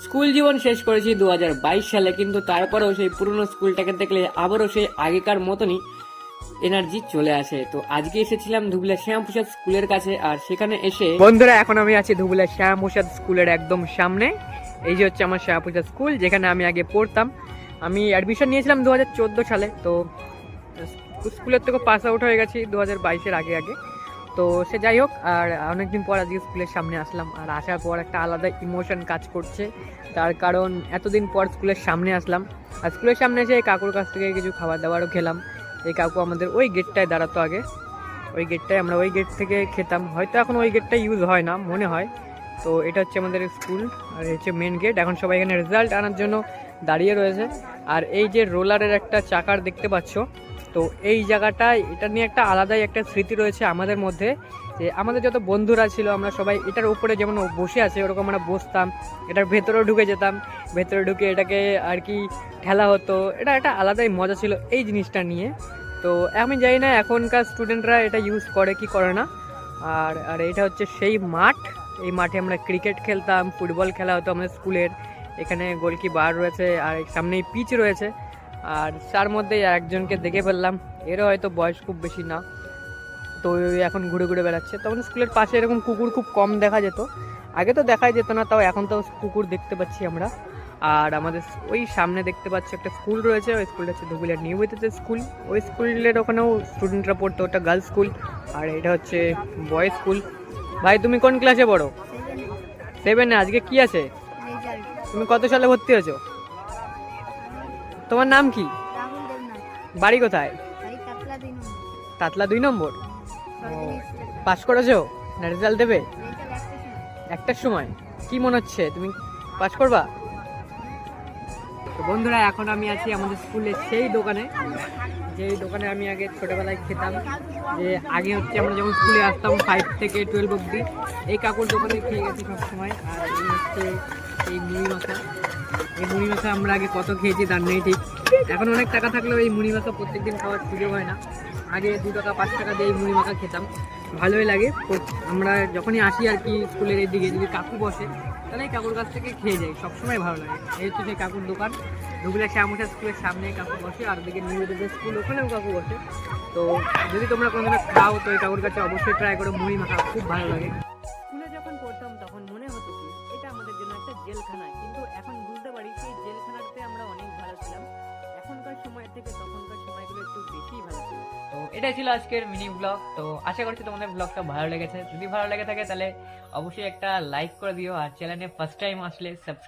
School জীবন শেষ করেছি 2022 সালে, কিন্তু তারপরেও সেই পুরনো স্কুলটাকে দেখলে আবারও সেই আগেকার মতনই এনার্জি চলে আসে। তো আজকে এসেছিলাম ধুবলা শ্যামপ্রসাদ স্কুলের কাছে, আর সেখানে এসে বন্ধুরা এখন আমি আছি ধুবলা শ্যামপ্রসাদ স্কুলের একদম সামনে। এই যে হচ্ছে আমার শ্যামপ্রসাদ স্কুল, যেখানে আমি আগে পড়তাম। আমি অ্যাডমিশন নিয়েছিলাম 2014 সালে। তো স্কুলের থেকে পাস আউট হয়ে গেছি 2022-এর আগে আগে। তো সে যাই হোক, আর অনেকদিন পর আজকে স্কুলের সামনে আসলাম, আর আসার পর একটা আলাদা ইমোশন কাজ করছে। তার কারণ এতদিন পর স্কুলের সামনে আসলাম, আর স্কুলের সামনে এসে এই কাকুর কাছ থেকে কিছু খাবার দাবারও খেলাম। এই কাকু আমাদের ওই গেটটায় দাঁড়াতো আগে, ওই গেটটায় আমরা ওই গেট থেকে খেতাম। হয়তো এখন ওই গেটটা ইউজ হয় না মনে হয়। তো এটা হচ্ছে আমাদের স্কুল, আর হচ্ছে মেন গেট। এখন সবাই এখানে রেজাল্ট আনার জন্য দাঁড়িয়ে রয়েছে। আর এই যে রোলারের একটা চাকার দেখতে পাচ্ছ, তো এই জায়গাটায় এটা নিয়ে একটা আলাদাই একটা স্মৃতি রয়েছে আমাদের মধ্যে। যে আমাদের যত বন্ধুরা ছিল আমরা সবাই এটার উপরে যেমন বসে আছে ওরকম আমরা বসতাম, এটার ভেতরেও ঢুকে যেতাম, ভেতরে ঢুকে এটাকে আর কি খেলা হতো। এটা একটা আলাদাই মজা ছিল এই জিনিসটা নিয়ে। তো আমি জানি না এখনকার স্টুডেন্টরা এটা ইউজ করে কি করে না। আর আর এটা হচ্ছে সেই মাঠ, এই মাঠে আমরা ক্রিকেট খেলতাম, ফুটবল খেলা হতো আমাদের স্কুলের। এখানে গোলকিপার রয়েছে, আর সামনেই পিচ রয়েছে। আর তার মধ্যে একজনকে দেখে ফেললাম, এরও হয়তো বয়স খুব বেশি না। তো এখন ঘুরে ঘুরে বেড়াচ্ছে। তখন স্কুলের পাশে এরকম কুকুর খুব কম দেখা যেত, আগে তো দেখাই যেত না, তাও এখন তো কুকুর দেখতে পাচ্ছি আমরা। আর আমাদের ওই সামনে দেখতে পাচ্ছি একটা স্কুল রয়েছে, ওই স্কুলটা হচ্ছে ধুবুলিয়ার নিউ বিদ্যাতে স্কুল। ওই স্কুলের ওখানেও স্টুডেন্টরা পড়তো, ওটা গার্লস স্কুল। আর এটা হচ্ছে বয়েজ স্কুল। ভাই তুমি কোন ক্লাসে পড়ো? 7-এ। আজকে কি আছে? তুমি কত সালে ভর্তি হয়েছো? তোমার নাম কি? বাড়ি কোথায়? তাতলা 2 নম্বর। পাস করেছো না রেজাল্ট দেবে একটার সময়? কি মনে হচ্ছে তুমি পাস করবা? তো বন্ধুরা এখন আমি আছি আমাদের স্কুলের সেই দোকানে, যেই দোকানে আমি আগে ছোটবেলায় খেতাম। যে আগে হচ্ছে আমরা যখন স্কুলে আসতাম 5 থেকে 12 অব্দি, এই কাকুর দোকানে খেয়ে গেছি সবসময়। আর এই হচ্ছে এই মুড়ি মাখা। এই মুড়ি মাখা আমরা আগে কত খেয়েছি তার নেই ঠিক। এখন অনেক টাকা থাকলেও এই মুড়ি মাখা প্রত্যেকদিন খাওয়ার সুযোগ হয় না। আগে 2 টাকা 5 টাকা দিয়ে এই মুড়ি মাখা খেতাম, ভালোই লাগে। আমরা যখনই আসি আর কি স্কুলের এদিকে যদি কাকু বসে, তাহলে এই কাকুর কাছ থেকে খেয়ে যাই, সবসময় ভালো লাগে। এই হচ্ছে সেই কাকুর দোকান, ধুবুলিয়া শ্যামপ্রসাদ স্কুলের সামনে কাকু বসে, আর ওদিকে নিউ বিদ্যালয় স্কুল ওখানেও কাকু বসে। তো যদি তোমরা কোনোদিন খাও তো এই কাকুর কাছে অবশ্যই ট্রাই করো, মুড়ি মাখা খুব ভালো লাগে। স্কুলে যখন পড়তাম তখন মনে হতো কি এটা আমাদের জন্য একটা জেলখানা, কিন্তু এখন বুঝতে পারি সেই জেলখানাতে আমরা অনেক ভালো ছিলাম। এখনকার সময় থেকে তখনকার সময়গুলো একটু বেশিই ভালো ছিল। তো এটাই ছিল আজকের মিনি ব্লগ। তো আশা করছি তোমাদের ব্লগটা ভালো লেগেছে। যদি ভালো লেগে থাকে তাহলে অবশ্যই একটা লাইক করে দিও, আর চ্যানেলে ফার্স্ট টাইম আসলে সাবস্ক্রাইব